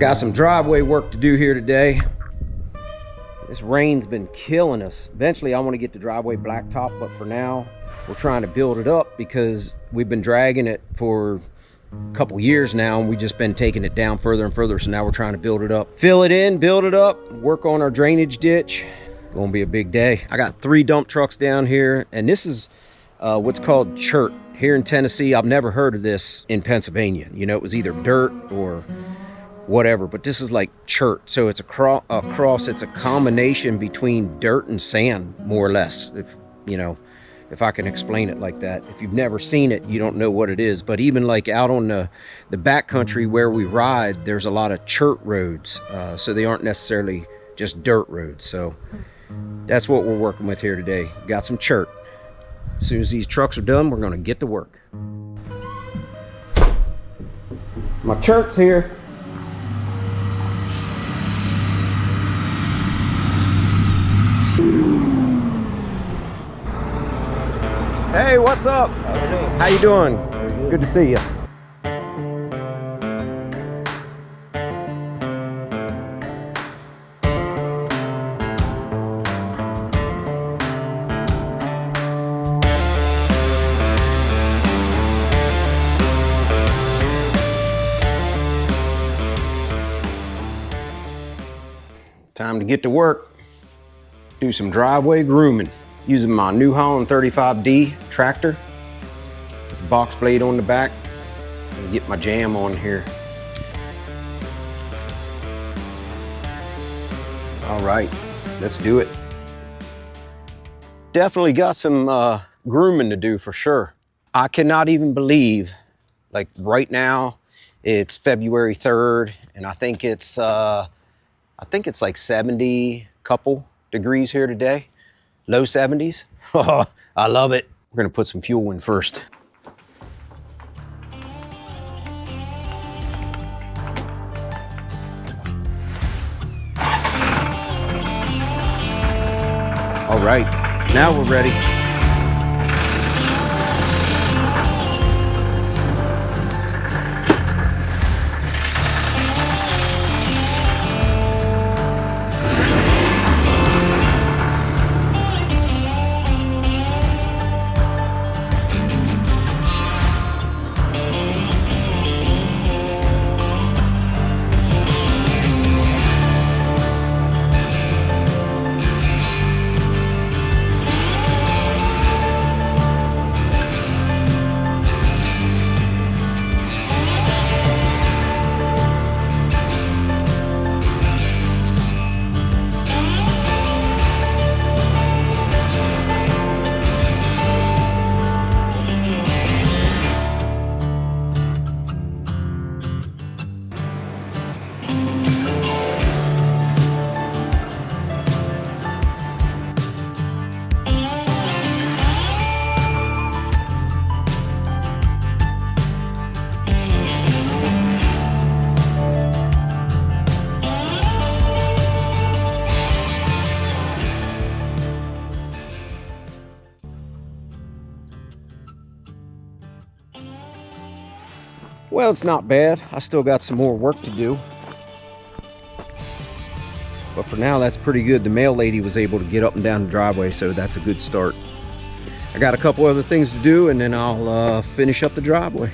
Got some driveway work to do here today. This rain's been killing us. Eventually I want to get the driveway blacktop, but for now we're trying to build it up because we've been dragging it for a couple years now and we've just been taking it down further and further. So now we're trying to build it up, fill it in, build it up, work on our drainage ditch. Gonna be a big day. I got 3 dump trucks down here, and this is what's called chert here in Tennessee. I've never heard of this in Pennsylvania. You know, it was either dirt or whatever, but this is like chert. So it's a cross. It's a combination between dirt and sand, more or less, if you know, if I can explain it like that. If you've never seen it, you don't know what it is. But even like out on the back country where we ride, there's a lot of chert roads, so they aren't necessarily just dirt roads. So that's what we're working with here today. Got some chert. As soon as these trucks are done, we're gonna get to work. My chert's here. Hey, what's up? How you doing? Good to see you. Time to get to work. Do some driveway grooming using my New Holland 35D tractor with the box blade on the back. And get my jam on here. All right, let's do it. Definitely got some grooming to do for sure. I cannot even believe, like right now, it's February 3rd, and I think it's like 70 couple degrees here today. Low 70s. Oh, I love it. We're gonna put some fuel in first. All right, now we're ready. Well, it's not bad. I still got some more work to do. But for now, that's pretty good. The mail lady was able to get up and down the driveway, so that's a good start. I got a couple other things to do, and then I'll finish up the driveway.